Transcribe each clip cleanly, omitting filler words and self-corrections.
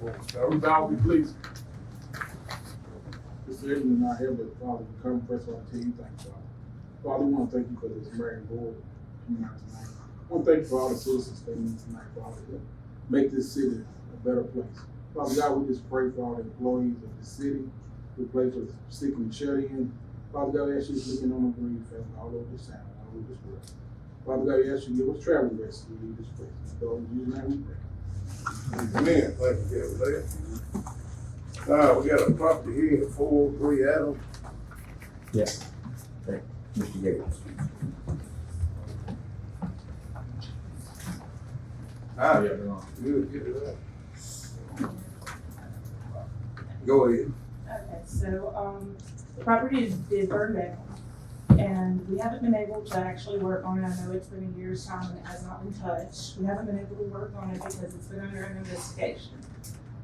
Everybody will be pleased. This evening, not here, but Father, we come first of all to tell you thanks, Father. Father, we want to thank you for this Marion board coming out tonight. I want to thank you for all the citizens coming in tonight, Father, to make this city a better place. Father God, we just pray for all the employees of the city. We pray for the sick and shut in. Father God, we ask you to look in on the bereaved family all over this town, all over this world. Father God, we ask you to give us travel rest to leave this place. So in Jesus' name we pray. Amen. Thank you, Kevin. We got a property here at 403 Adams. Yes. Thank you, Mr. Gates. Good, get it up. Go ahead. Okay, so, the property did burn down, and we haven't been able to actually work on it. I know it's been a year's time and it has not been touched. We haven't been able to work on it because it's been under an investigation.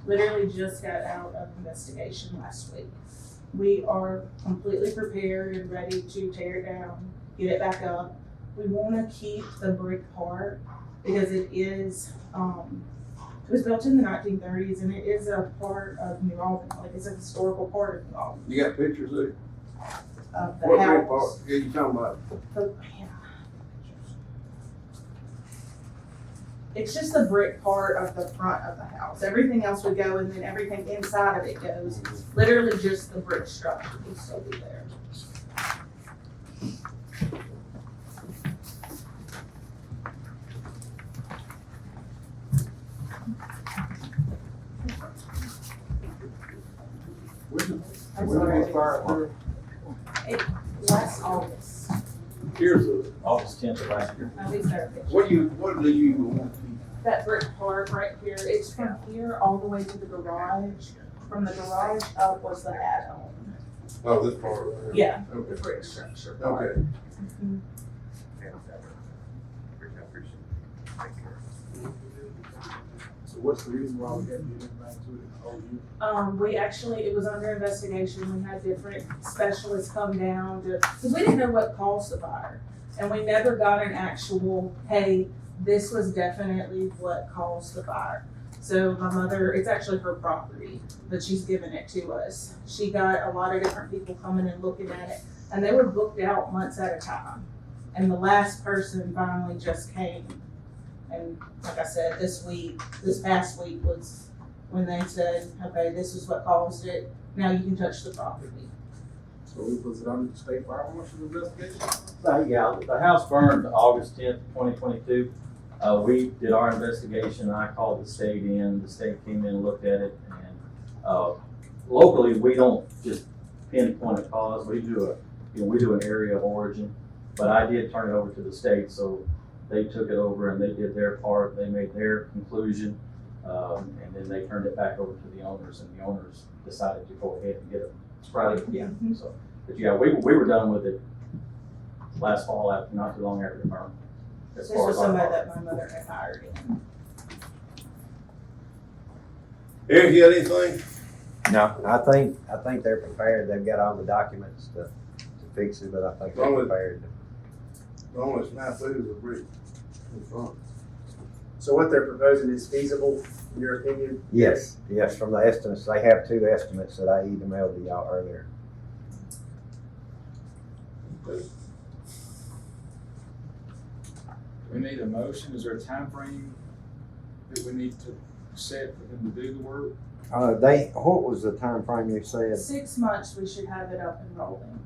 Literally just got out of investigation last week. We are completely prepared and ready to tear it down, get it back up. We wanna keep the brick part because it is, it was built in the 1930s and it is a part of New Albany, like it's a historical part of New Albany. You got pictures there? Of the What house. red part? Yeah, you talking about? Yeah. It's just the brick part of the front of the house. Everything else would go, and then everything inside of it goes. Literally just the brick structure will still be there. When it expired, Last August. Here's a, August 10th of last year. At least there. what do you even want to keep? That brick part right here, it's from here all the way to the garage. From the garage up was the add-on. Oh, this part right here. Yeah, the Okay. brick structure part. Okay. Mhm. so what's the reason why we had to get it back to it? We actually, it was under investigation. We had different specialists come down to, because we didn't know what caused the fire. And we never got an actual, hey, this was definitely what caused the fire. So my mother, it's actually her property, but she's given it to us. She got a lot of different people coming and looking at it, and they were booked out months at a time. And the last person finally just came. And like I said, this past week was when they said, okay, this is what caused it. Now you can touch the property. So we was it under the state fire marshal investigation? Yeah, the house burned August 10th, 2022. We did our investigation. I called the state in. The state came in and looked at it. And locally, we don't just pinpoint a cause. We do an area of origin. But I did turn it over to the state, so they took it over and they did their part. They made their conclusion, and then they turned it back over to the owners, and the owners decided to go ahead and get it sprouted again. So, but yeah, we were done with it last fall, not too long after the burn. As This far was as our somebody part. that my mother had hired in. Eric, you got anything? No, I think they're prepared. They've got all the documents to fix it, but I think they're Only- prepared. The only snafu is a brick in front. So what they're proposing is feasible, in your opinion? Yes, from the estimates. They have two estimates that I emailed to y'all earlier. We need a motion, is there a time frame that we need to set for them to do the work? What was the time frame you said? 6 months, we should have it up and rolling.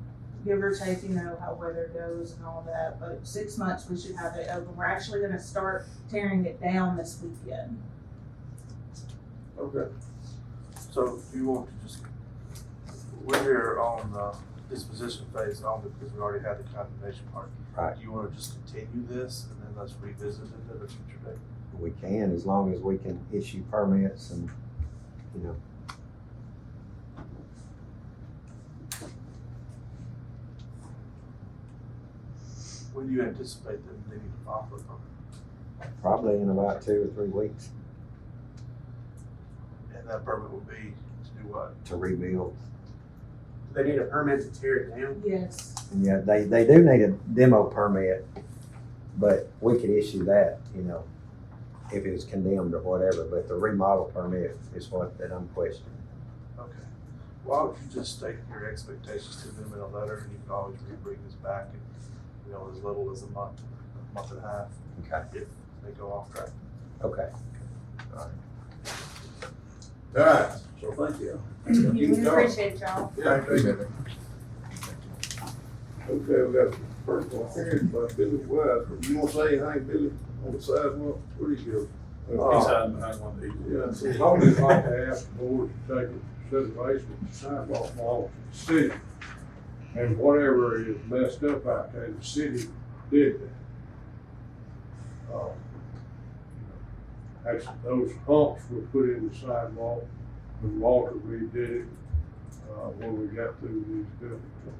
Give or take, how weather goes and all that, but 6 months, we should have it open. We're actually gonna start tearing it down this weekend. Okay. So you want to just, we're here on disposition phase only because we already had the condemnation part. Right. Do you want to just continue this and then let's revisit it at a future date? We can, as long as we can issue permits and, When do you anticipate them needing to file for a permit? probably in about 2 or 3 weeks And that permit will be to do what? to rebuild. Do they need a permit to tear it down? Yes. And yeah, they do need a demo permit, but we could issue that, if it's condemned or whatever, but the remodel permit is what that I'm questioning. Okay. Why don't you just state your expectations to them in a letter, and you can always bring this back in, you know, as little as a month and a half, Okay. if they go off track. Okay. Alright, so thank you. We appreciate y'all. Yeah, okay, we got the first one here by Billye Wiseman. You wanna say anything, Billye, on the sidewalk? Where do you go? He's hiding behind one of these. Yeah, I would just like to ask the board to take consideration of the sidewalk law to the city. And whatever is messed up out there, the city did that. Actually, those humps were put in the sidewalk when Walter redid it, when we got through these buildings up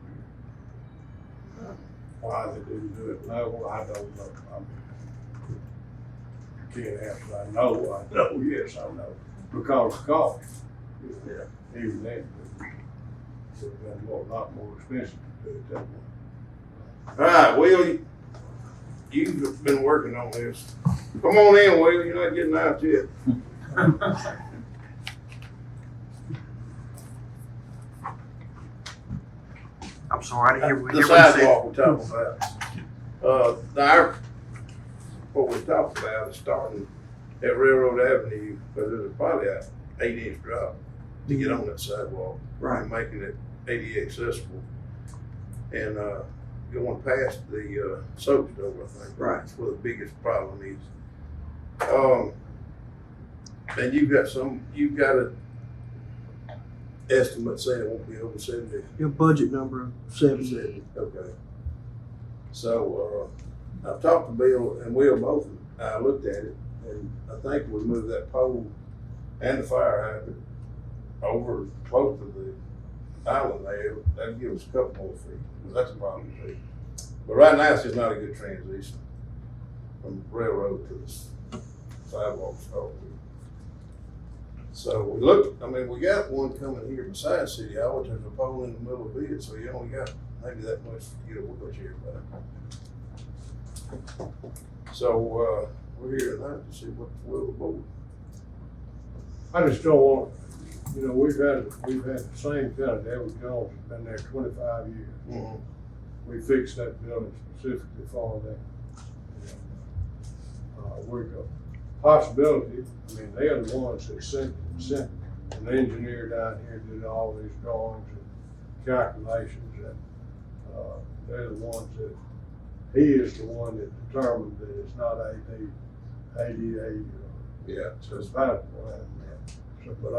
here. Why they didn't do it level, I don't know. I mean, you can't answer, I know, yes, I know, because of cost. Yeah. Even then, it would have been a lot more expensive to do it that way. Alright, Will, you've been working on this. Come on in, Will, you're not getting out yet. I'm sorry, I didn't hear The what you said. sidewalk we're talking about. What we're talking about is starting at Railroad Avenue, because there's probably an 8-inch drop to get on that sidewalk. Right. And making it ADA accessible. And, going past the, soap stove, I think. Right. That's where the biggest problem is. And you've got an estimate saying it won't be over 70. Your budget number of 70. Okay. So, I've talked to Bill and Will both, I looked at it, and I think we moved that pole and the fire hydrant over close to the island there. That'd give us a couple more feet, because that's a problem too. But right now, it's just not a good transition from railroad to the sidewalk. So we looked, I mean, we got one coming here beside City Hall, which there's a pole in the middle of it, so you only got maybe that much to get a wheelchair back. So, we're here tonight to see what the will of the board. I just don't want, you know, we've had the same tenant, Edward Jones, has been there 25 years. Mm-hmm. We fixed that building specifically for them. We're a possibility, I mean, they are the ones that sent an engineer down here, did all these drawings and calculations, and, they're the ones that, he is the one that determined that it's not ADA, Yeah. compatible. So, but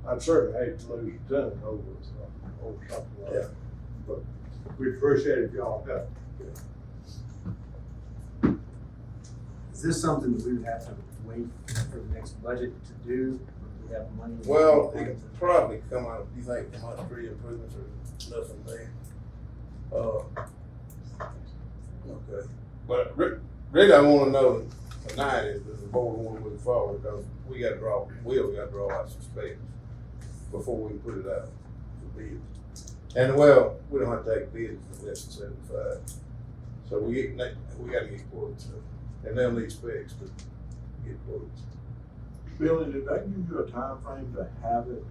I'd certainly hate to lose a tenant over something like that. But we appreciate it, y'all help. Is this something that we would have to wait for the next budget to do? Or do we have money? Well, it could probably come out, you think, come out of street improvements or nothing there? Okay. But really, I wanna know tonight is, does the board wanna move forward, because we gotta draw out some specs before we can put it out for bid. And well, we don't have to take bids for less than 75. So we gotta get quotes, and they'll need specs to get quotes. Billye, did they give you a time frame to have it?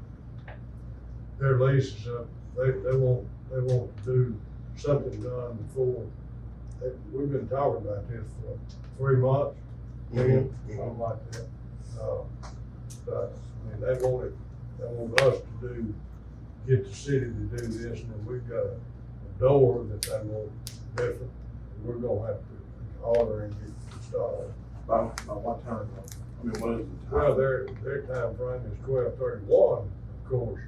Their lease is up, they want to do something done before, we've been talking about this for 3 months, something like that. But, I mean, they want us to get the city to do this, and then we've got a door that they want different, and we're gonna have to order and get installed. By what time? I mean, what is the time? Well, their time frame is 12/31, of course,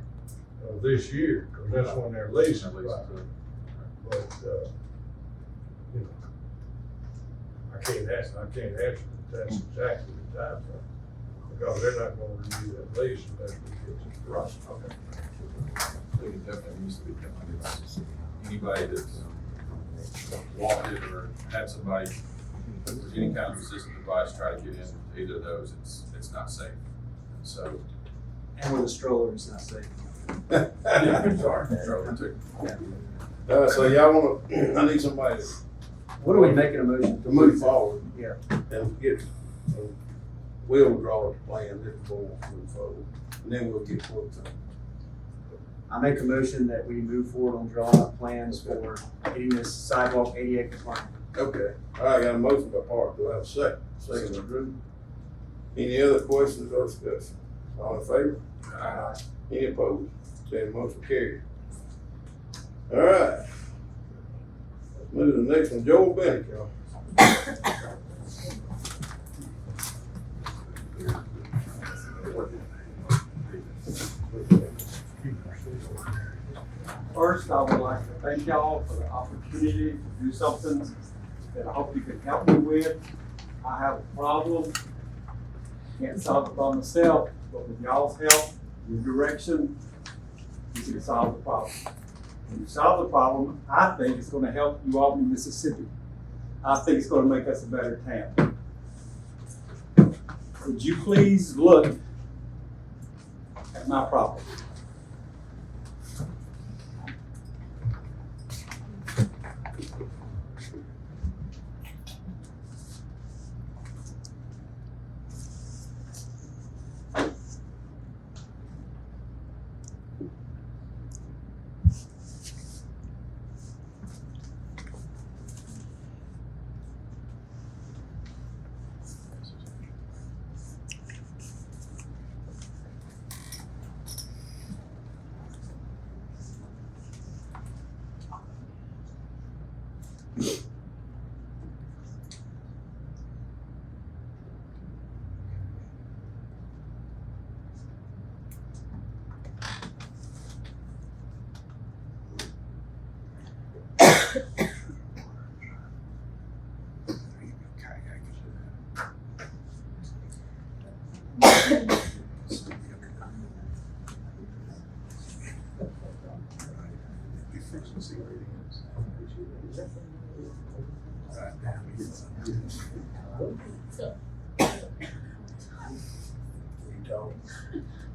this year, because that's when their lease is up. But, you know, I can't answer that that's exactly the time frame, because they're not gonna renew that lease unless we get this right. Okay. I think it definitely needs to be done. Anybody that's walked it or had somebody with any kind of resistant device try to get in either of those, it's not safe. So. And with a stroller, it's not safe. Yeah, sorry, stroller too. So y'all wanna, I need somebody What are we making a motion to move forward Yeah. and get, we'll draw the plan, this board move forward, and then we'll get quotes on it. I make a motion that we move forward on drawing up plans for getting this sidewalk ADA compliant. Okay, all right, got a motion by Park, do I have a second? Second by Drew. Any other questions or discussion? All in favor? Aye. Any opposed? Say the motion carried. All right. Let's move to the next one, Joel Bennett, y'all. First, I would like to thank y'all for the opportunity to do something that I hope you can help me with. I have a problem, can't solve it by myself, but with y'all's help, your direction, you can solve the problem. When you solve the problem, I think it's gonna help you all in Mississippi. I think it's gonna make us a better town. Would you please look at my problem?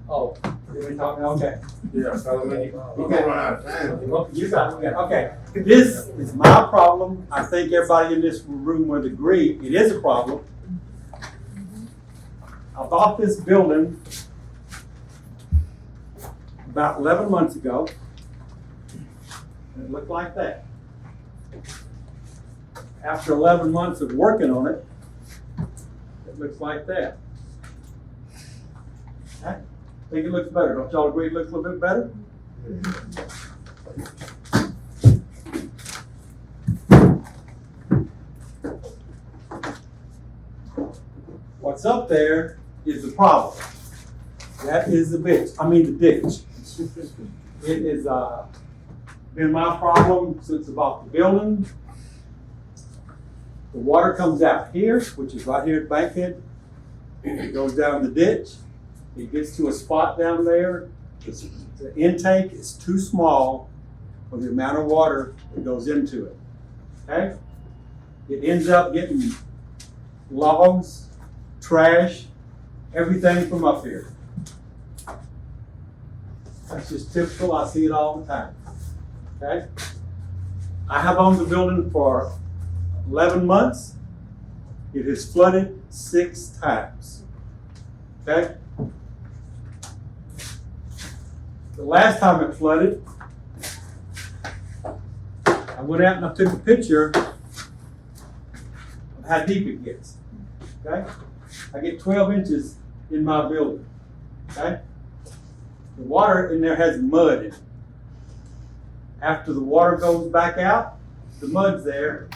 Oh, you're talking, okay. Yeah, so when you run out of time. Well, you got it, okay. This is my problem. I think everybody in this room would agree, it is a problem. I bought this building about 11 months ago. And it looked like that. After 11 months of working on it, it looks like that. I think it looks better. Don't y'all agree it looks a little bit better? What's up there is the problem. That is the bitch. I mean the ditch. It has been my problem since about the building. The water comes out here, which is right here at Bankhead. It goes down the ditch. It gets to a spot down there. The intake is too small for the amount of water that goes into it. Okay? It ends up getting logs, trash, everything from up here. That's just typical. I see it all the time. Okay? I have owned the building for 11 months. It has flooded 6 times. Okay? The last time it flooded, I went out and I took a picture of how deep it gets. Okay? I get 12 inches in my building. Okay? The water in there has mud in it. After the water goes back out, the mud's there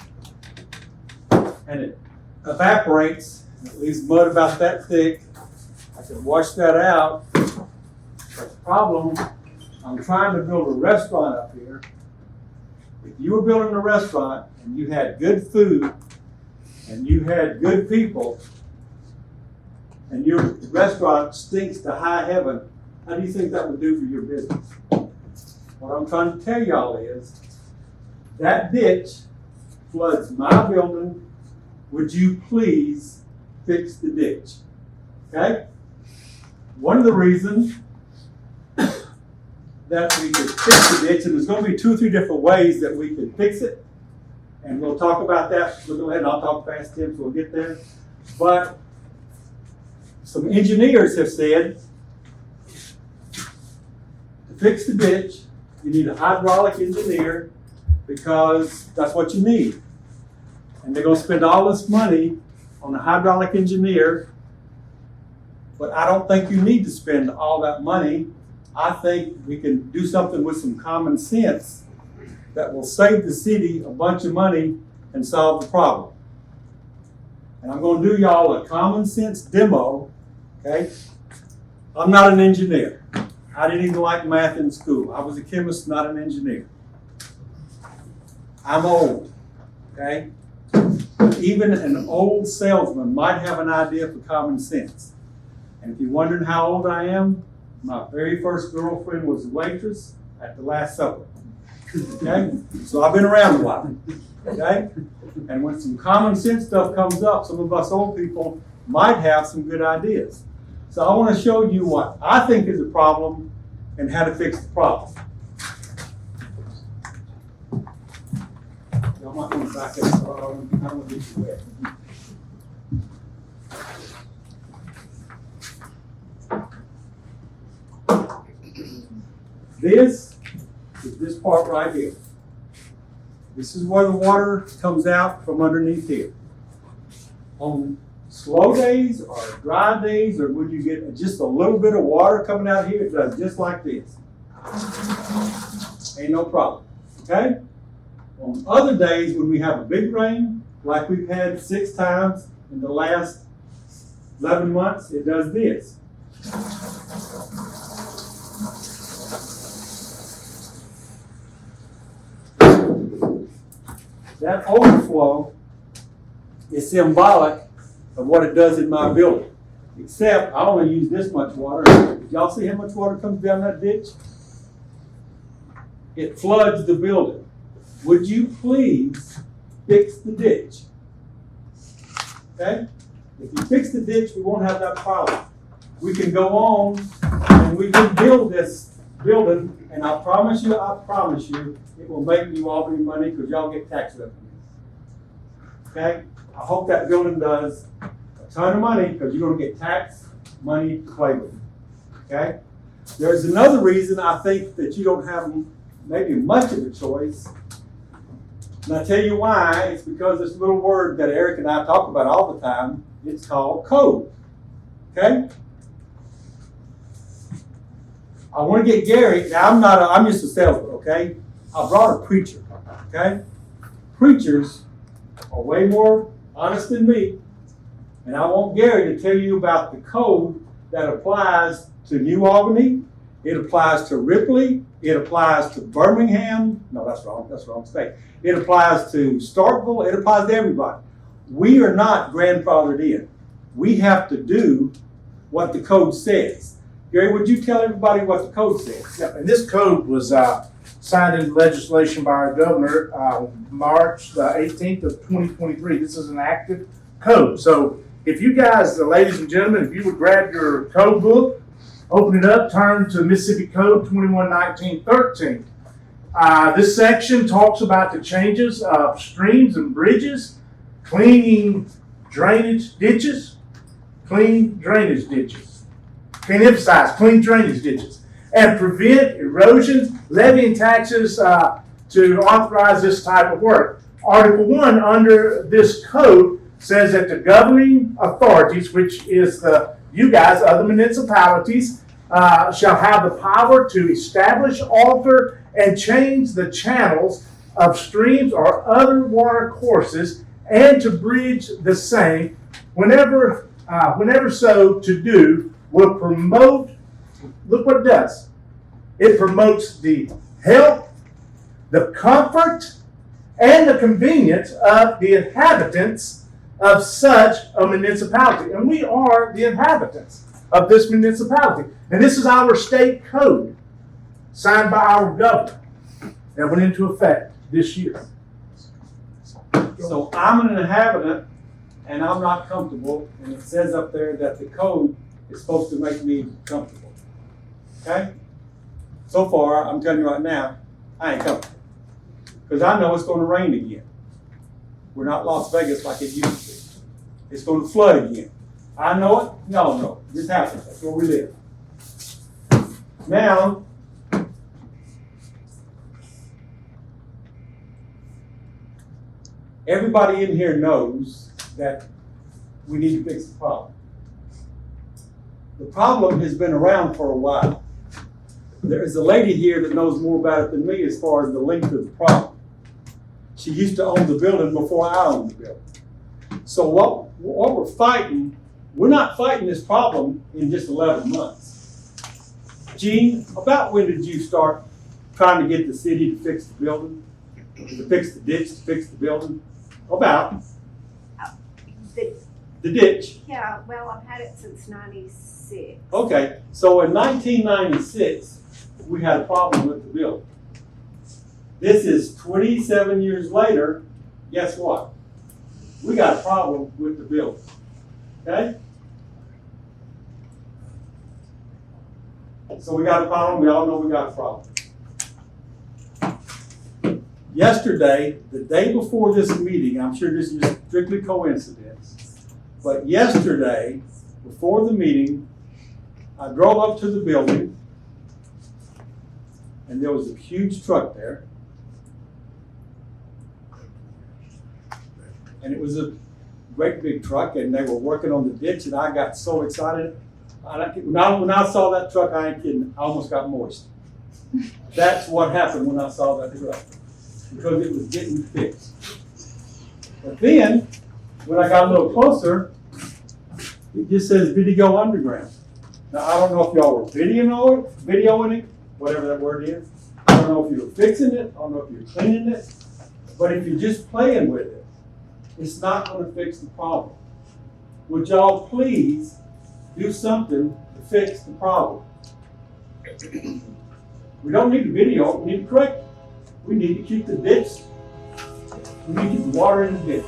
and it evaporates. It leaves mud about that thick. I can wash that out. But the problem, I'm trying to build a restaurant up here. If you were building a restaurant and you had good food and you had good people and your restaurant stinks to high heaven, how do you think that would do for your business? What I'm trying to tell y'all is that ditch floods my building. Would you please fix the ditch? Okay? One of the reasons that we could fix the ditch, and there's going to be 2 or 3 different ways that we could fix it, and we'll talk about that. We'll go ahead and I'll talk fast, Tim, so we'll get there. But some engineers have said to fix the ditch, you need a hydraulic engineer because that's what you need. And they're gonna spend all this money on a hydraulic engineer, but I don't think you need to spend all that money. I think we can do something with some common sense that will save the city a bunch of money and solve the problem. And I'm gonna do y'all a common sense demo, okay? I'm not an engineer. I didn't even like math in school. I was a chemist, not an engineer. I'm old, okay? But even an old salesman might have an idea for common sense. And if you're wondering how old I am, my very first girlfriend was a waitress at the Last Supper. Okay? So I've been around a while. Okay? And when some common sense stuff comes up, some of us old people might have some good ideas. So I want to show you what I think is a problem and how to fix the problem. Y'all might want to back up, so I don't want to get you wet. This is this part right here. This is where the water comes out from underneath here. On slow days or dry days, or when you get just a little bit of water coming out here, it does just like this. Ain't no problem, okay? On other days when we have a big rain, like we've had 6 times in the last 11 months, it does this. That overflow is symbolic of what it does in my building. Except I only use this much water. Did y'all see how much water comes down that ditch? It floods the building. Would you please fix the ditch? Okay? If you fix the ditch, we won't have that problem. We can go on and we can build this building, and I promise you, it will make you Albany money because y'all get tax revenue. Okay? I hope that building does a ton of money because you're going to get tax money to play with. Okay? There's another reason I think that you don't have maybe much of a choice. And I tell you why. It's because this little word that Eric and I talk about all the time, it's called code. Okay? I want to get Gary. Now I'm just a salesman, okay? I brought a preacher, okay? Preachers are way more honest than me. And I want Gary to tell you about the code that applies to New Albany. It applies to Ripley. It applies to Birmingham. No, that's wrong. That's the wrong state. It applies to Starkville. It applies to everybody. We are not grandfathered in. We have to do what the code says. Gary, would you tell everybody what the code says? Yeah, and this code was signed into legislation by our governor March the 18th of 2023. This is an active code. So if you guys, ladies and gentlemen, if you would grab your code book, open it up, turn to Mississippi Code 211913. This section talks about the changes of streams and bridges, cleaning drainage ditches, clean drainage ditches. Can emphasize clean drainage ditches and prevent erosion, levying taxes to authorize this type of work. Article 1 under this code says that the governing authorities, which is you guys, other municipalities, shall have the power to establish, alter, and change the channels of streams or other water courses and to bridge the same whenever so to do will promote, look what it does. It promotes the health, the comfort, and the convenience of the inhabitants of such a municipality. And we are the inhabitants of this municipality. And this is our state code, signed by our governor, that went into effect this year. So I'm an inhabitant, and I'm not comfortable, and it says up there that the code is supposed to make me comfortable. Okay? So far, I'm telling you right now, I ain't comfortable. Because I know it's going to rain again. We're not Las Vegas like it used to be. It's going to flood again. I know it, y'all know it. This happens, that's where we live. Now, everybody in here knows that we need to fix the problem. The problem has been around for a while. There is a lady here that knows more about it than me as far as the length of the problem. She used to own the building before I owned the building. So what we're fighting, we're not fighting this problem in just 11 months. Gene, about when did you start trying to get the city to fix the building? To fix the ditch, to fix the building? About? The ditch. Yeah, well, I've had it since '96. Okay, so in 1996, we had a problem with the building. This is 27 years later, guess what? We got a problem with the building, okay? So we got a problem, we all know we got a problem. Yesterday, the day before this meeting, I'm sure this is strictly coincidence, but yesterday, before the meeting, I drove up to the building, and there was a huge truck there. And it was a great big truck, and they were working on the ditch, and I got so excited. When I saw that truck, I ain't kidding, I almost got moist. That's what happened when I saw that truck, because it was getting fixed. But then, when I got a little closer, it just says video underground. Now, I don't know if y'all were videoing it, whatever that word is. I don't know if you were fixing it, I don't know if you're cleaning it, but if you're just playing with it, it's not going to fix the problem. Would y'all please do something to fix the problem? We don't need to video it, we need to correct it. We need to keep the ditch, we need to keep the water in the ditch.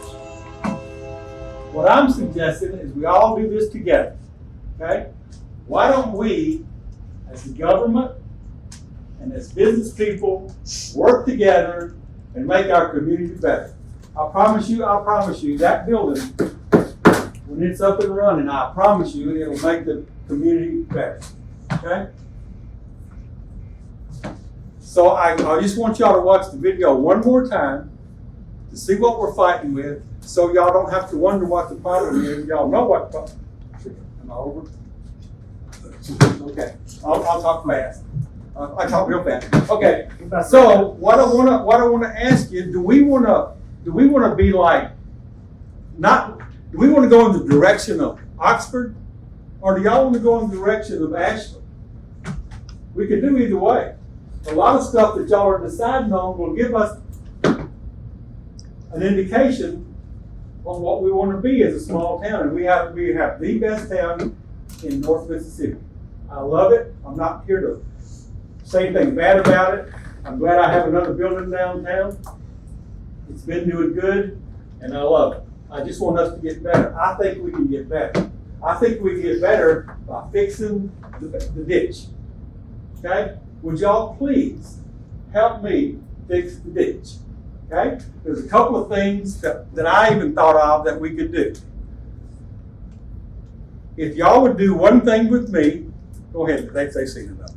What I'm suggesting is we all do this together, okay? Why don't we, as the government and as business people, work together and make our community better? I promise you, that building, when it's up and running, I promise you, it'll make the community better, okay? So I just want y'all to watch the video one more time to see what we're fighting with, so y'all don't have to wonder what the problem is. Y'all know what the problem is. Am I over? Okay, I'll talk fast. I talk real fast. Okay, so what I wanna ask you, do we wanna be like, do we wanna go in the direction of Oxford, or do y'all wanna go in the direction of Ashland? We could do either way. A lot of stuff that y'all are deciding on will give us an indication on what we want to be as a small town, and we have the best town in North Mississippi. I love it. I'm not here to say anything bad about it. I'm glad I have another building downtown. It's been doing good, and I love it. I just want us to get better. I think we can get better. I think we can get better by fixing the ditch. Okay? Would y'all please help me fix the ditch? Okay? There's a couple of things that I even thought of that we could do. If y'all would do one thing with me, go ahead, they've seen enough.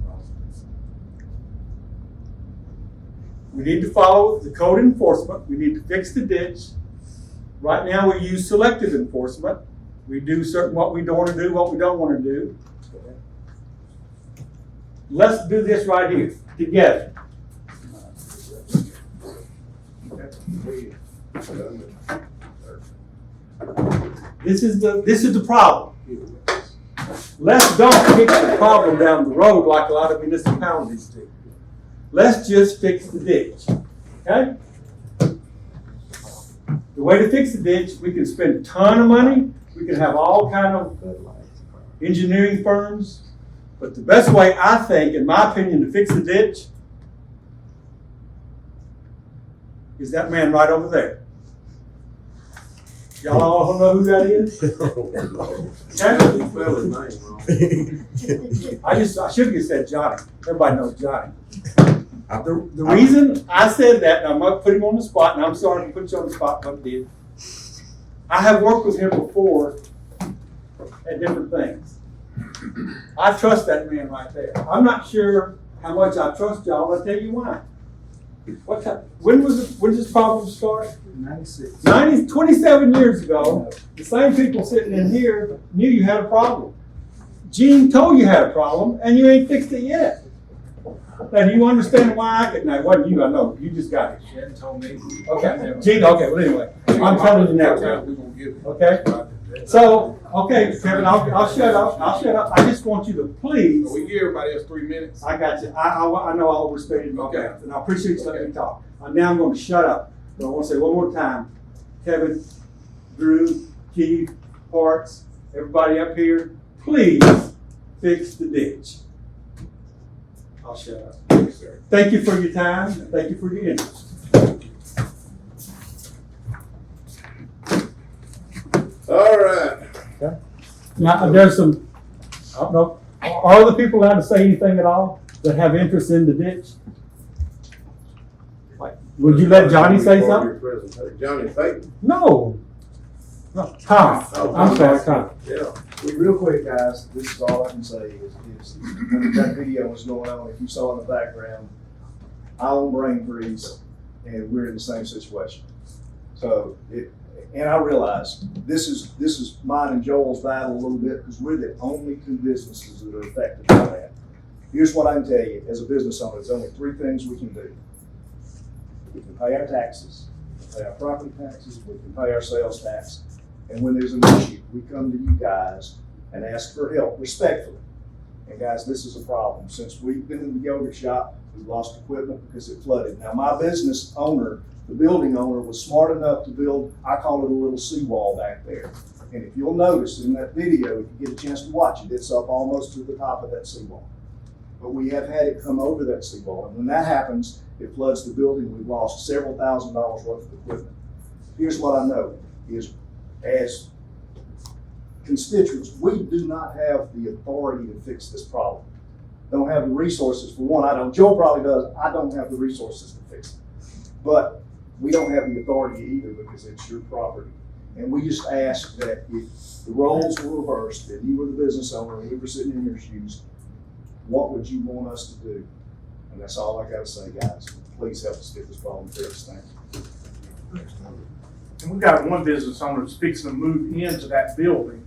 We need to follow the code enforcement. We need to fix the ditch. Right now we use selective enforcement. We do certain what we don't want to do, what we don't want to do. Let's do this right here, together. This is the problem. Let's don't fix the problem down the road like a lot of municipalities do. Let's just fix the ditch, okay? The way to fix the ditch, we can spend a ton of money. We can have all kind of engineering firms. But the best way, I think, in my opinion, to fix the ditch is that man right over there. Y'all all know who that is? I should have said Johnny. Everybody knows Johnny. The reason I said that, and I'm going to put him on the spot, and I'm sorry to put you on the spot, but I did. I have worked with him before at different things. I trust that man right there. I'm not sure how much I trust y'all, I'll tell you why. When did this problem start? 96. 27 years ago, the same people sitting in here knew you had a problem. Gene told you had a problem, and you ain't fixed it yet. Now, do you understand why I could? Now, it wasn't you, I know. You just got it. She hadn't told me. Okay, Gene, okay, well, anyway, I'm telling you now. We're gonna give it. Okay? So, okay, Kevin, I'll shut up. I just want you to please. We give everybody else 3 minutes. I got you. I know I overstated my Okay. bounds, and I appreciate you letting me talk. Now I'm going to shut up. But I want to say one more time, Kevin, Drew, Keith, Parks, everybody up here, please fix the ditch. I'll shut up. Yes, sir. Thank you for your time. Thank you for your interest. All right. Now, there's some, I don't know, are other people allowed to say anything at all that have interest in the ditch? Like, would you let Johnny say something? Johnny Payton? No. No, Tom. I'm sorry, Tom. Yeah. Real quick, guys, this is all I can say is when that video was going on, if you saw in the background, I own brain freeze, and we're in the same situation. So and I realize this is mine and Joel's battle a little bit because we're the only two businesses that are affected by that. Here's what I can tell you, as a business owner, there's only three things we can do. We can pay our taxes, we can pay our property taxes, we can pay our sales tax. And when there's an issue, we come to you guys and ask for help respectfully. And guys, this is a problem. Since we've been in the yogurt shop, we've lost equipment because it flooded. Now, my business owner, the building owner, was smart enough to build, I call it a little seawall back there. And if you'll notice in that video, if you get a chance to watch it, it's up almost to the top of that seawall. But we have had it come over that seawall. And when that happens, it floods the building. We've lost several $1,000s worth of equipment. Here's what I know is, as constituents, we do not have the authority to fix this problem. Don't have the resources. For one, I don't. Joe probably does. I don't have the resources to fix it. But we don't have the authority either because it's your property. And we just ask that if the roles were reversed, that you were the business owner and we were sitting in your shoes, what would you want us to do? And that's all I gotta say, guys. Please help us get this problem fixed. Thank you. And we've got one business owner that's fixing to move into that building,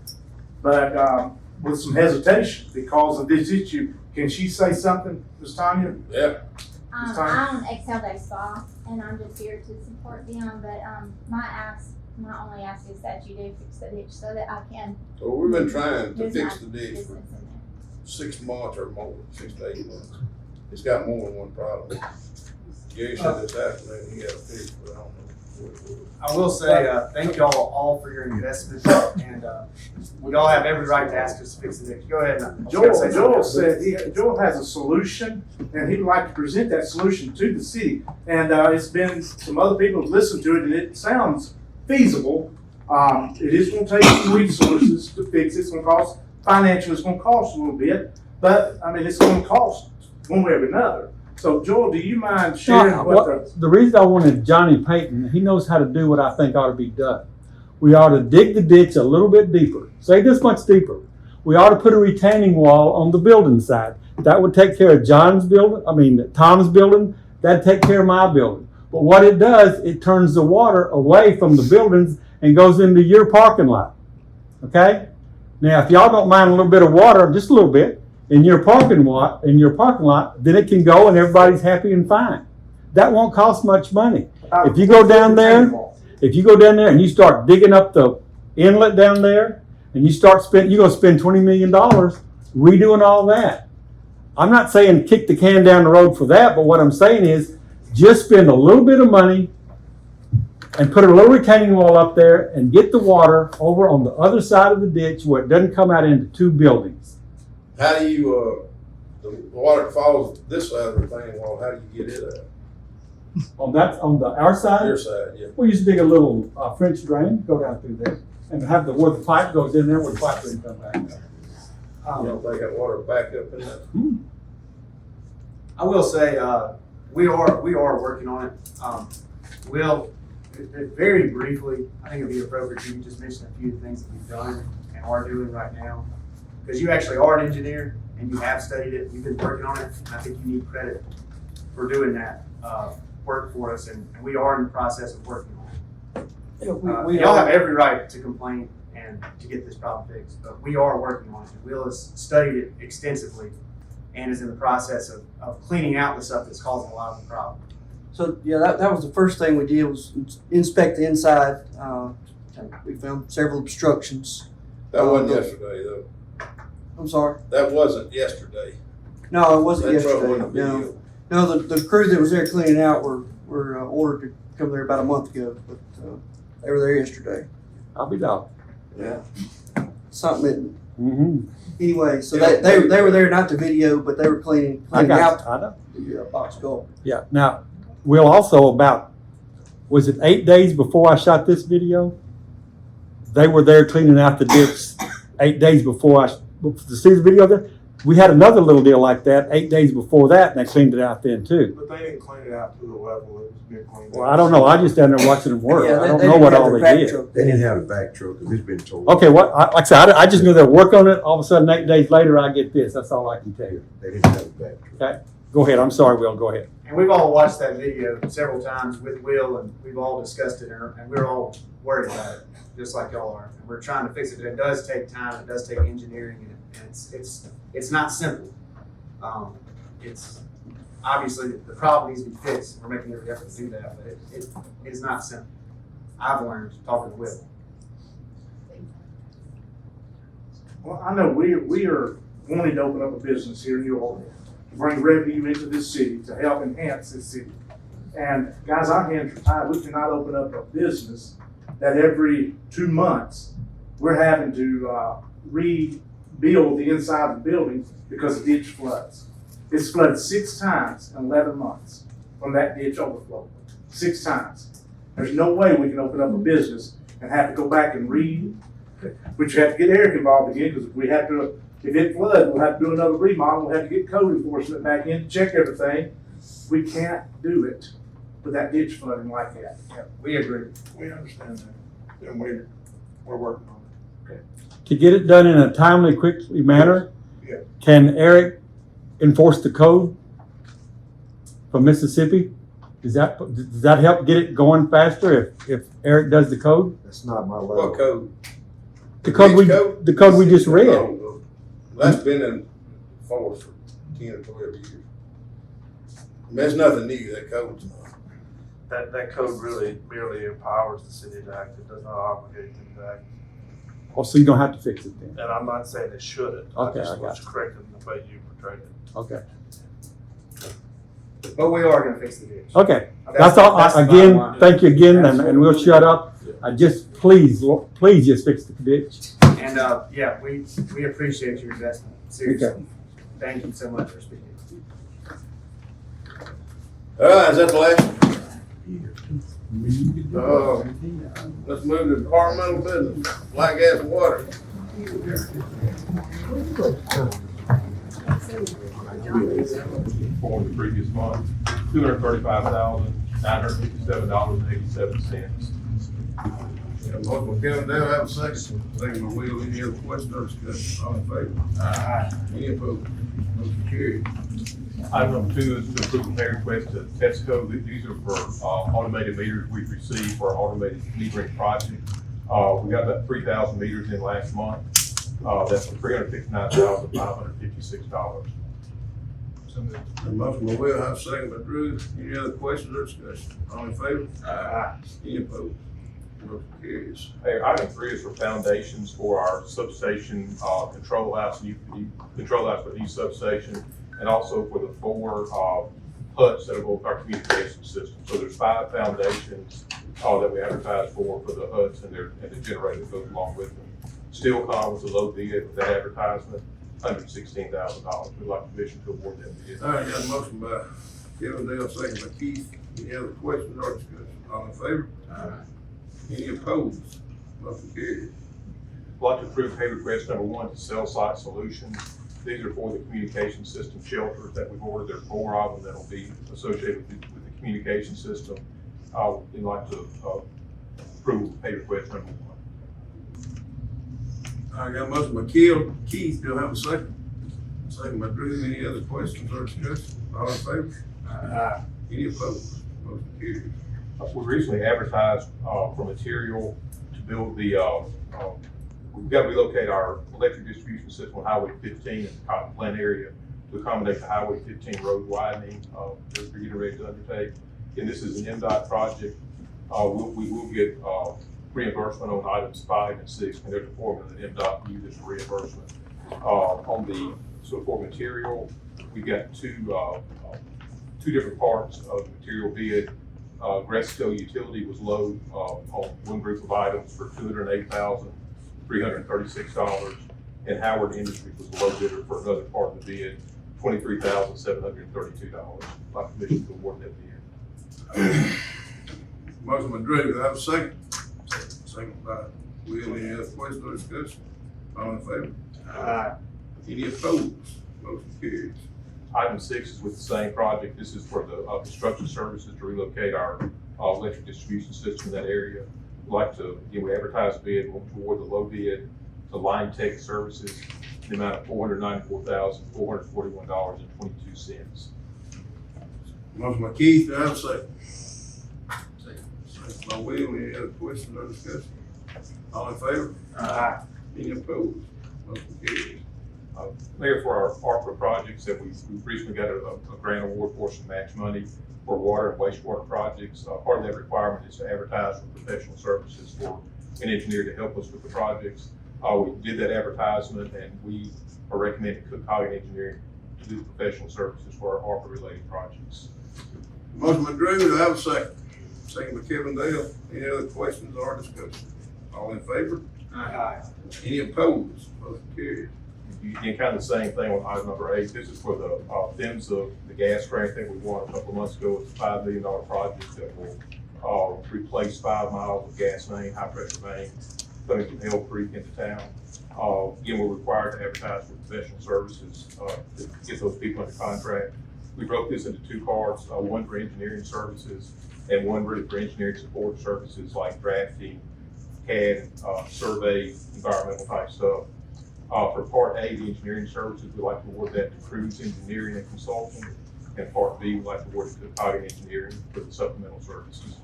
but with some hesitation because of this issue. Can she say something, Ms. Tanya? Yeah. I own Excel Spa, and I'm just here to support them, but my only ask is that you do fix the ditch so that I can. Well, we've been trying to use fix my the ditch business for in there. 6 months or more, 6 to 8 months. It's got more than one problem. Gary said this afternoon he had a fix, but I don't know. I will say, thank y'all all for your investment, and we all have every right to ask us to fix it. Go ahead. Joel said Joel has a solution, and he'd like to present that solution to the city. And it's been some other people have listened to it, and it sounds feasible. It is going to take some resources to fix it. It's going to cost financially. It's going to cost a little bit, but I mean, it's going to cost one way or another. So, Joel, do you mind sharing the reason I wanted Johnny Payton, he knows how to do what I think ought to be done. We ought to dig the ditch a little bit deeper, say this much deeper. We ought to put a retaining wall on the building side. That would take care of Tom's building, that'd take care of my building. But what it does, it turns the water away from the buildings and goes into your parking lot, okay? Now, if y'all don't mind a little bit of water, just a little bit, in your parking lot, then it can go and everybody's happy and fine. That won't cost much money. If you go down there and you start digging up the inlet down there, and you're gonna spend $20 million redoing all that. I'm not saying kick the can down the road for that, but what I'm saying is just spend a little bit of money and put a little retaining wall up there and get the water over on the other side of the ditch where it doesn't come out into 2 buildings. How do you, the water falls this side of the retaining wall, how do you get it out? On our side? Your side, yeah. We just dig a little French drain, go down through there, and have where the pipe goes in there, where the pipe doesn't come back. You don't think that water back up in that? I will say, we are working on it. Very briefly, I think it'd be appropriate to just mention a few things that we've done and are doing right now. Because you actually are an engineer and you have studied it, you've been working on it, and I think you need credit for doing that work for us, and we are in the process of working on it. Y'all have every right to complain and to get this problem fixed, but we are working on it. Will has studied it extensively and is in the process of cleaning out the stuff that's causing a lot of the problem. So yeah, that was the first thing we did was inspect the inside. We found several obstructions. That wasn't yesterday though. I'm sorry? That wasn't yesterday. No, it wasn't That truck yesterday. wasn't a big No, deal. no. The crew that was there cleaning out were ordered to come there about a month ago, but they were there yesterday. I'll be down. Yeah. Something that, Mm-hmm. anyway, so they were there not to video, but they were cleaning I out know. the box culvert. Yeah. Now, Will, also was it 8 days before I shot this video? They were there cleaning out the ditch 8 days before to see the video there. We had another little deal like that 8 days before that, and they cleaned it out then too. But they didn't clean it out to the level it was being cleaned out. Well, I don't know. I just down there watching them work. Yeah, I don't they know didn't what have all the they back did. truck. They didn't have a back truck, because it's been told. Okay, like I said, I just knew they were working on it. All of a sudden, 8 days later, I get this. That's all I can tell you. They didn't have a back truck. Okay, go ahead. I'm sorry, Will. Go ahead. And we've all watched that video several times with Will, and we've all discussed it, and we're all worried about it, just like y'all are. And we're trying to fix it, but it does take time, it does take engineering, and it's not simple. It's obviously the problem needs to be fixed. We're making every effort to do that, but it is not simple. I've learned talking to Will. Well, I know we are wanting to open up a business here in New Orleans, to bring revenue into this city, to help enhance this city. And guys, our hands are tied. We cannot open up a business that every 2 months we're having to rebuild the inside of the building because the ditch floods. It's flooded 6 times in 11 months from that ditch overflow. 6 times. There's no way we can open up a business and have to go back and but you have to get Eric involved again, because if it floods, we'll have to do another remodel. We'll have to get code enforcement back in to check everything. We can't do it with that ditch flooding like that. Yeah, we agree. We understand that, and we're working on it. To get it done in a timely, quickly manner, Yeah. can Eric enforce the code from Mississippi? Does that help get it going faster if Eric does the code? That's not my level. What code? The code we just read. No, that's been in force for 10 or 12 years. That's nothing new, that code's not. That code really merely empowers the city to act. It does not obligate them to act. Oh, so you don't have to fix it then? And I'm not saying it shouldn't. Okay, I just I want got to correct it in the way you portrayed it. Okay. But we are gonna fix the ditch. Okay. That's all. That's the Again, bottom line. thank you again, and we'll shut up. I just, please just fix the ditch. And, yeah, we appreciate your investment, seriously. Okay. Thank you so much for speaking. All right, is that the last? Let's move to departmental business, black gas and water. For the previous month, $235,957.87. Motion by Kevin Dale, have a second. Second by Will, any other questions or discussion? All in favor? Aye. Any opposed? Motion carried. Item number 2 is to approve a pay request to TESTCO. These are for automated meters we've received for our automated metering project. We got about 3,000 meters in last month. That's for $359,556. A motion by Will, have a second by Drew. Any other questions or discussion? All in favor? Aye. Any opposed? Motion carries. Hey, item 3 is for foundations for our substation control house, control house for the substation, and also for the 4 huts that will go with our communication system. So there's 5 foundations that we advertise for the huts, and the generator that goes along with them. Steel Conn was a low bid with that advertisement, $116,000. We'd like permission to award that bid. All right, got a motion by Kevin Dale, second by Keith. Any other questions or discussion? All in favor? Aye. Any opposed? Motion carried. I'd like to approve pay request number 1 to Cellsite Solutions. These are for the communication system shelters that we've ordered. There are 4 of them that will be associated with the communication system. We'd like to approve pay request number 1. I got a motion by Keith, do I have a second? Second by Drew, any other questions or discussion? All in favor? Aye. Any opposed? Motion carries. We recently advertised for material to build the, we've got to relocate our electric distribution system on Highway 15 in the Cotton Plant area to accommodate the Highway 15 road widening that we're getting ready to undertake. And this is an MDOT project. We will get reimbursement on items 5 and 6, and there's a formula that MDOT uses for reimbursement. For material, we've got two different parts of the material bid. Gresco Utility was low on one group of items for $208,336, and Howard Industries was the low bidder for another part of the bid, $23,732. I'd like permission to award that bid. Motion by Drew, do I have a second? Second by Will, any other questions or discussion? All in favor? Aye. Any opposed? Motion carries. Item 6 is with the same project. This is for the construction services to relocate our electric distribution system in that area. We'd like to, again, we advertise a bid, we'll award the low bid to Line Tech Services in the amount of $494,441.22. Motion by Keith, do I have a second? Second by Will, any other questions or discussion? All in favor? Aye. Any opposed? Motion carries. Mayor, for our ARPA projects that we've recently got a grant award for some match money for water and wastewater projects. Part of that requirement is to advertise for professional services for an engineer to help us with the projects. We did that advertisement, and we are recommending Cook College Engineering to do professional services for our ARPA related projects. Motion by Drew, do I have a second? Second by Kevin Dale. Any other questions or discussion? All in favor? Aye. Any opposed? Motion carries. Again, kind of the same thing on item number 8. This is for the PHMSA, the gas grant that we won a couple of months ago. It's a $5 million project that will replace 5 miles of gas main, high pressure main, coming from Hell Creek into town. Again, we're required to advertise for professional services to get those people under contract. We broke this into 2 parts, one for engineering services and one really for engineering support services like drafting, CAD, survey, environmental type stuff. For part A, the engineering services, we'd like to award that to Cruise Engineering and Consulting. And part B, we'd like to award it to Cotton Engineering for the supplemental services.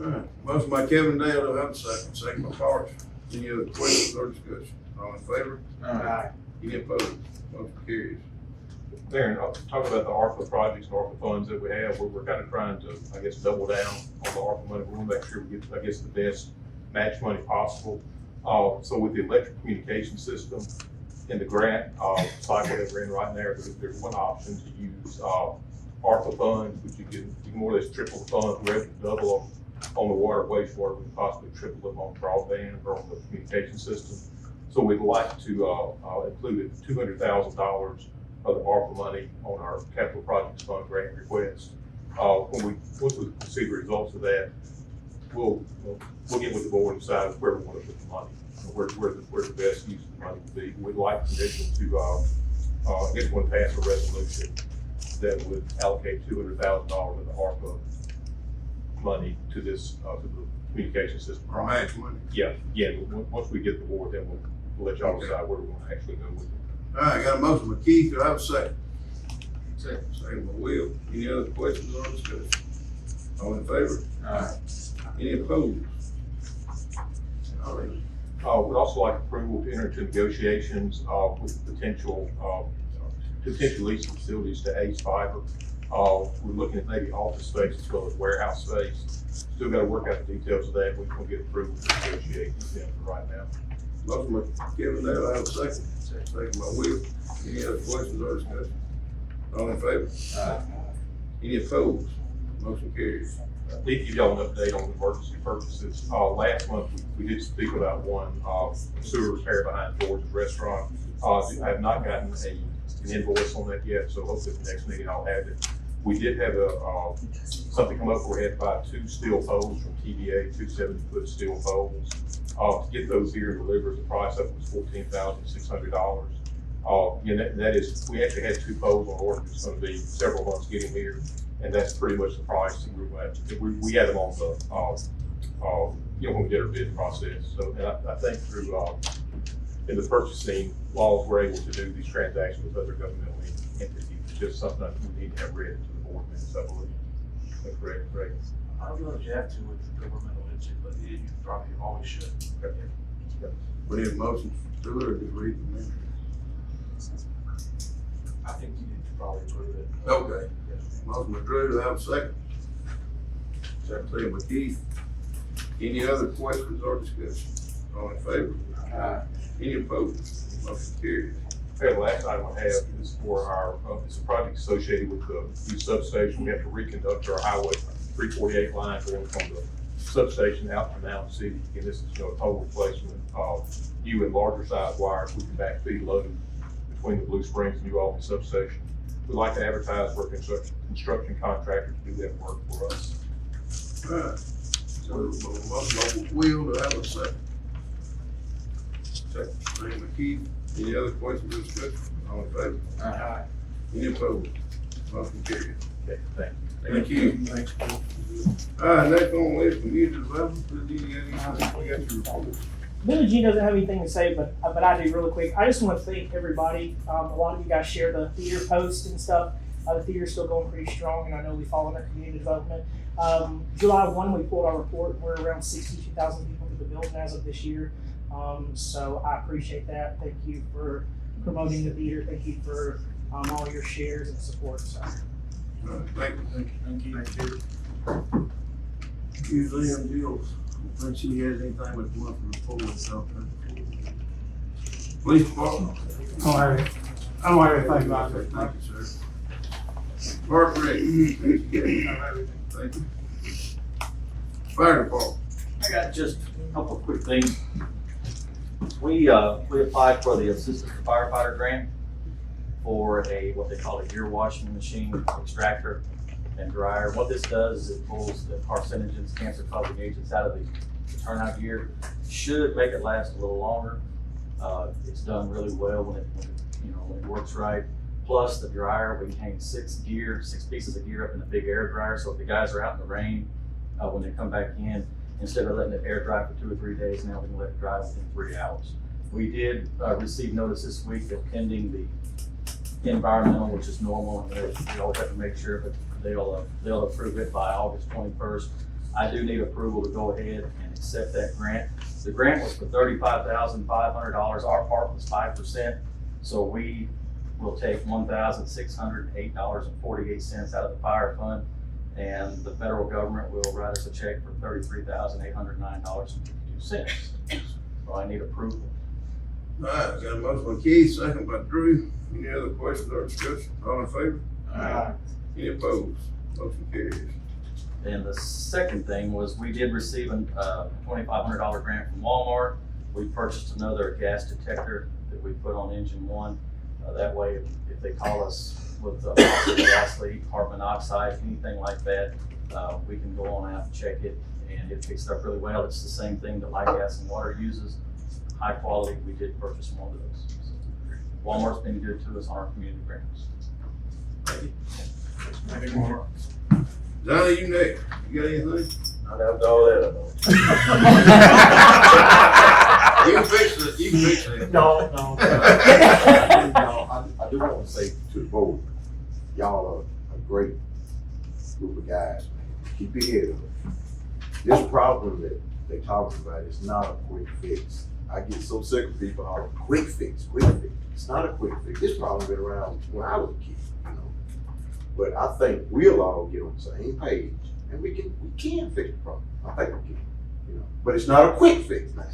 All right. Motion by Kevin Dale, do I have a second? Second by Parks. Any other questions or discussion? All in favor? Aye. Any opposed? Motion carries. Darren, talking about the ARPA projects and ARPA funds that we have, we're kind of trying to, I guess, double down on the ARPA money. We want to make sure we get, I guess, the best match money possible. So with the electric communication system in the grant cycle that we're in right now, there's one option to use ARPA funds, which you can more or less triple the funds. We're able to double them on the water, wastewater, we can possibly triple them on broadband or on the communication system. So we'd like to include $200,000 of the ARPA money on our capital projects fund grant request. Once we see the results of that, we'll get with the board and decide where we want to put the money, where the best use of the money would be. We'd like permission to, I guess, want to pass a resolution that would allocate $200,000 of the ARPA money to this, to the communication system. Or match money? Yeah. Once we get the board, then we'll let y'all decide where we want to actually go with it. All right, got a motion by Keith, do I have a second? Second by Will. Any other questions or discussion? All in favor? Aye. Any opposed? All right. We'd also like approval to enter into negotiations with potential lease facilities to Ace Fiber. We're looking at maybe office space as well as warehouse space. Still got to work out the details of that. We're going to get approval to negotiate with them for right now. Motion by Kevin Dale, I have a second. Second by Will. Any other questions or discussion? All in favor? Aye. Any opposed? Motion carries. I need to give y'all an update on emergency purchases. Last month, we did speak about one sewer repair behind George's Restaurant. I have not gotten an invoice on that yet, so hopefully at the next meeting I'll have it. We did have something come up where we had to buy 2 steel poles from TVA, 2 70-foot steel poles. To get those here and deliver, the price of it was $14,600. That is, we actually had 2 poles on order. It's going to be several months getting here, and that's pretty much the price that we're going to have to. We had them on the, when we did our bid process. So, and I think through in the purchasing laws, we're able to do these transactions with other governmental entities. It's just something that we need to have read to the board minutes, I believe. Is that correct, Greg? I don't know if you have to with the governmental entity, but you probably always should. We need a motion to it, or just read the minutes? I think you need to probably approve it. Okay. Motion by Drew, do I have a second? Second by Keith. Any other questions or discussion? All in favor? Aye. Any opposed? Motion carries. Okay, the last item I have is for our, it's a project associated with the new substation. We have to reconduct our Highway 348 line going from the substation out to Mountain City. And this is, a total replacement of new and larger size wires. We can backfeed load between the Blue Springs and New Albany substation. We'd like to advertise for a construction contractor to do that work for us. All right. So, motion by Will, do I have a second? Second by Keith. Any other questions or discussion? All in favor? Aye. Any opposed? Motion carries. Okay, thank you. Thank you. Thanks. All right, next on the list, community development. We got your report. Billye G doesn't have anything to say, but I do really quick. I just want to thank everybody. A lot of you guys share the theater post and stuff. The theater's still going pretty strong, and I know we fall under community development. July 1, we pulled our report. We're around 62,000 people to the building as of this year. So I appreciate that. Thank you for promoting the theater. Thank you for all your shares and support. So. Thank you. Thank you. Usually I'm Jill's. I don't think she has anything with one from the pool or something. Police department. I don't have anything about it. Thank you, sir. Park rec. Thank you. Fire department. I got just a couple of quick things. We applied for the assistant firefighter grant for what they call a gear washing machine, extractor and dryer. What this does is it pulls the carcinogens, cancer causing agents out of the turnout gear. Should make it last a little longer. It's done really well when it works right. Plus the dryer, we hang 6 pieces of gear up in a big air dryer. So if the guys are out in the rain, when they come back in, instead of letting it air dry for 2 or 3 days, now we can let it dry within 3 hours. We did receive notice this week that pending the environmental, which is normal, and we always have to make sure, but they'll approve it by August 21st. I do need approval to go ahead and accept that grant. The grant was for $35,500. Our part was 5%, so we will take $1,608.48 out of the fire fund, and the federal government will write us a check for $33,809.52. So I need approval. All right, got a motion by Keith, second by Drew. Any other questions or discussion? All in favor? Aye. Any opposed? Motion carries. And the second thing was we did receive a $2,500 grant from Walmart. We purchased another gas detector that we put on engine 1. That way, if they call us with possible gas leak, carbon monoxide, anything like that, we can go on out and check it, and it picks it up really well. It's the same thing that Light Gas and Water uses. High quality. We did purchase one of those. So Walmart's been good to us on our community grants. Thank you. Any more? Johnny, you next. You got anything? I got all that. You can fix it. You can fix it. No. No, I do want to say to the board, y'all are a great group of guys, man. Keep your head up. This problem that they talking about is not a quick fix. I get so sick of people hollering, quick fix. It's not a quick fix. This problem been around when I was a kid, But I think we'll all get on the same page, and we can fix the problem. I think we can, But it's not a quick fix, man.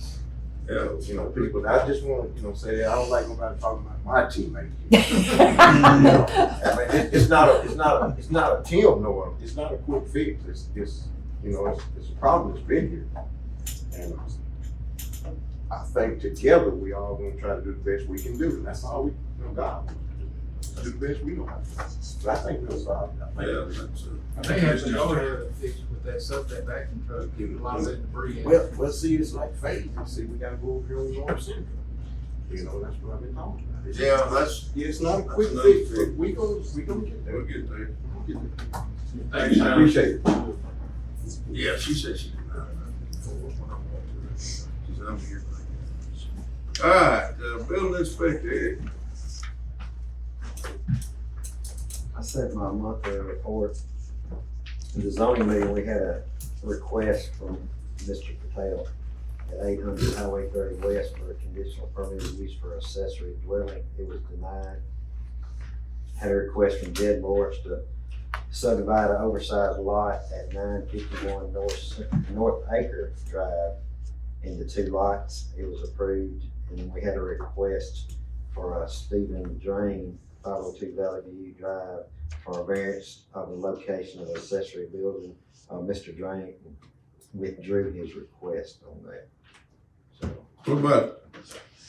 Yeah. People. I just want to, say that I don't like nobody talking about my teammates. I mean, it's not a team, no. It's not a quick fix. It's a problem that's been here, and I think together we all gonna try to do the best we can do, and that's all we, God, do the best we know how to do. But I think we'll solve it. I think that's the overhead fix with that vacuum truck, keep a lot of that debris in. Well, see, it's like phase. See, we gotta go over here on North Central. That's what I've been talking about. It's not a quick fix, but we gonna get there. We'll get there. Thanks, I appreciate it. Yeah, she said she did not. She said, I'm here. All right, building inspector, Eric. I sent my monthly report. In the zoning meeting, we had a request from Mr. Patel at 800 Highway 30 West for a conditional permit of use for accessory dwelling. It was denied. Had a request from Jed Morris to subdivide an oversized lot at 951 North Acre Drive into 2 lots. It was approved. And then we had a request for a Stephen Drain, 502 Valley View Drive, for a variance of the location of the accessory building. Mr. Drain withdrew his request on that. So, What about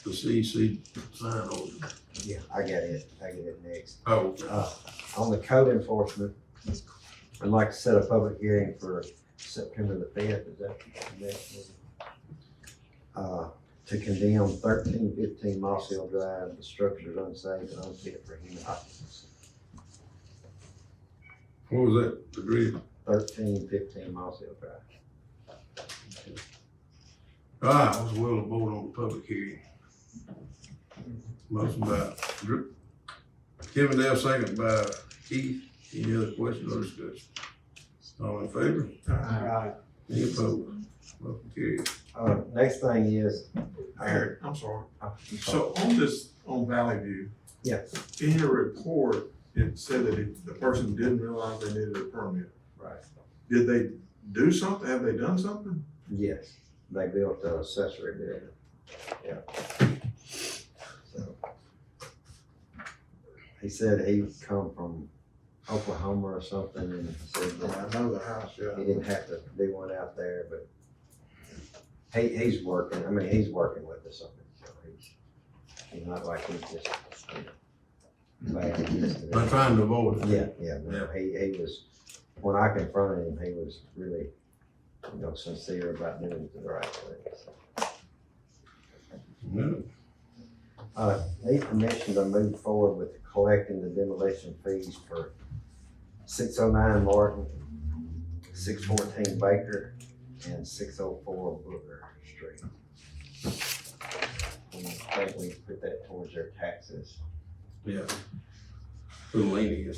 the CEC sign order? yeah, I got it next. Oh, On the code enforcement, I'd like to set a public hearing for September the 5th, is that the next one? To condemn 1315 Moss Hill Drive, the structure is unsafe and unfit for human occupancy. what was that degree? 1315 Moss Hill Drive. All right, what's the will of the board on the public hearing? Motion by Drew. Kevin Dale, second by Keith. Any other questions or discussion? All in favor? Any opposed? Motion carried. Next thing is. Eric, I'm sorry. So on this, on Valley View. Yeah. In your report, it said that the person didn't realize they needed a permit. Right. Did they do something? Have they done something? Yes, they built an accessory building. Yeah. So, he said he'd come from Oklahoma or something and said that I know the house, yeah. he didn't have to do one out there, but he's working, he's working with us on it, so he's not like he's just, bad. I'm trying to avoid it. Yeah, no, he was, when I confronted him, he was really, sincere about doing the right thing. So. Need permission to move forward with collecting the demolition fees for 609 Martin, 614 Baker, and 604 Booker Street. And I think we put that towards their taxes. Yeah. Little lenient.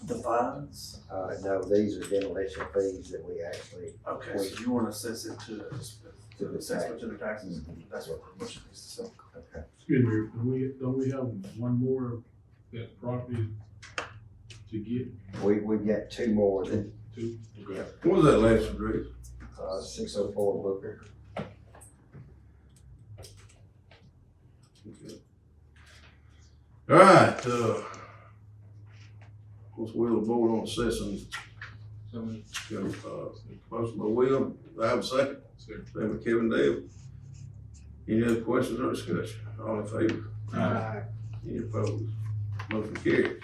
The fines? No, these are demolition fees that we actually. Okay, so you want to assess it to the assessment to the taxes? Mm-hmm. That's what the motion is to say. Okay. Excuse me, don't we have one more that property to get? We've got 2 more than. 2? Yeah. What was that last address? 604 Booker. Okay. All right, what's the will of the board on assessing? Motion by Will, I have a second. Second by Kevin Dale. Any other questions or discussion? All in favor? Aye. Any opposed? Motion carried.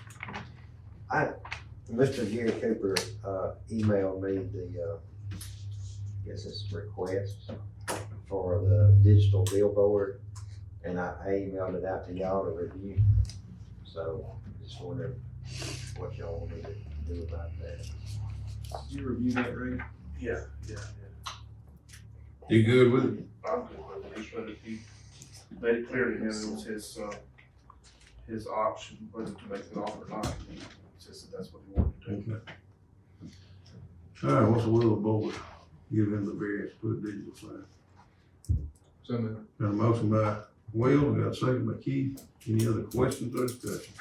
Mr. Gary Cooper emailed me the, it's request for the digital billboard, and I emailed it out to y'all to review. So just wondering what y'all want me to do about that. Did you review that, Ray? Yeah. You good with it? I'm good with it. He made it clear to him it was his option whether to make an offer or not. He said that's what he wanted to do. Okay. All right, what's the will of the board? Give him the variance, put a digital sign. So moved. Got a motion by Will, got a second by Keith. Any other questions or discussion?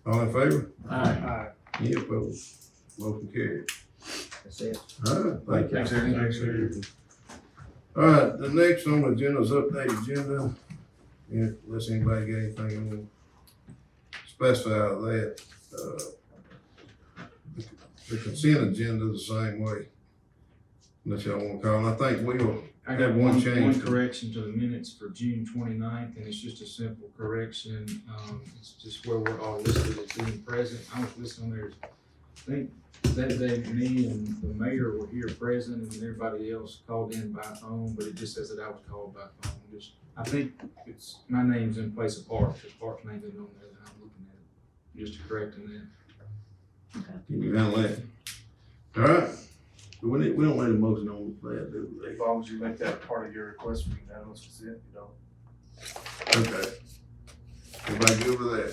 All in favor? Aye. Any opposed? Motion carried. That's it. All right, thank you. Thanks, Eric. Thanks, Eric. All right, the next on the agenda is update agenda. Unless anybody got anything on to specify that. The consent agenda is the same way. Unless y'all want to call, I think we'll I have got one one change. correction to the minutes for June 29th, and it's just a simple correction. It's just where we're all listed as being present. I was listed on there, I think that day me and the mayor were here present and everybody else called in by phone, but it just says that I was called by phone. I think it's, my name's in place of Art, because Art's name isn't on there that I'm looking at. Just correcting that. Can you handle that? All right. We don't need a motion on that, do we? As long as you make that part of your request for unanimous consent, you don't. Okay. Everybody good with that?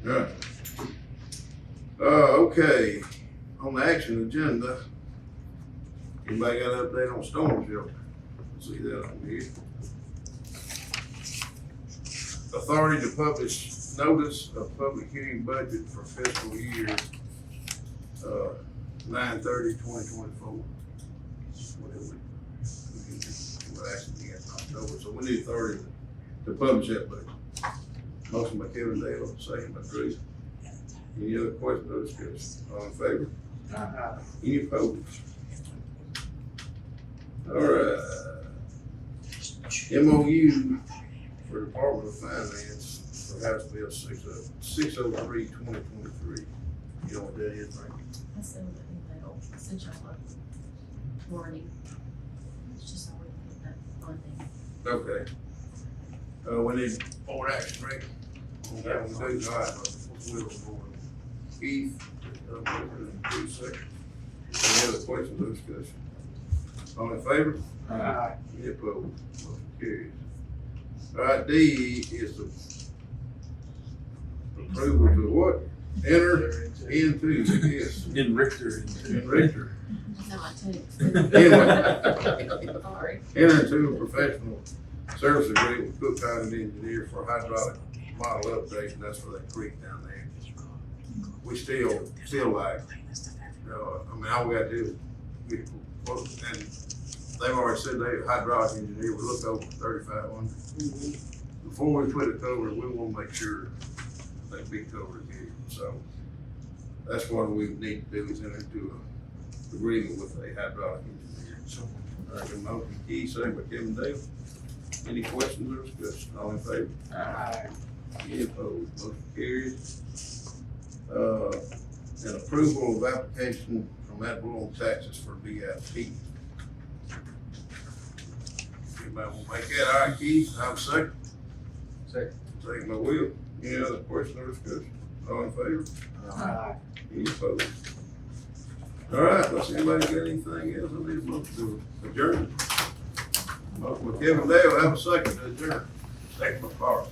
Yeah. Okay, on the action agenda, anybody got an update on storm shelter? See that on here. Authority to publish notice of public hearing budget for fiscal year, 9/30/2024. We're actually in October, so we need authority to publish that budget. Motion by Kevin Dale, second by Drew. Any other questions or discussion? All in favor? Any opposed? All right. MOU for Department of Finance for House Bill 603/2023. You know what that is, Frank? I sent an email, I sent y'all a warning. It's just so we can get that funding. Okay. We need board action, right? Okay, we do, all right. We'll board. Keith, 2 seconds. Any other questions or discussion? All in favor? Aye. Any opposed? Motion carries. All right, D is the approval to what? Enter into, yes. In Richter. In Richter. No, I text. Anyway. Sorry. Enter into a professional service agreement with Cook County Engineer for hydraulic model update, and that's for that creek down there. We still like, I mean, all we gotta do is, and they've already said they, hydraulic engineer, we look over 3,500. Before we put it covered, we wanna make sure they be covered here, so that's what we need to do, is enter into an agreement with a hydraulic engineer. So, all right, motion Keith, second by Kevin Dale. Any questions or discussion? All in favor? Aye. Any opposed? Motion carries. An approval of application from Atwell, Texas for BIP. Anybody want to make that? All right, Keith, have a second. Second. Second by Will. Any other questions or discussion? All in favor? Aye. Any opposed? All right, unless anybody got anything else, I need a motion to adjourn. Motion by Kevin Dale, have a second to adjourn. Second by Carl.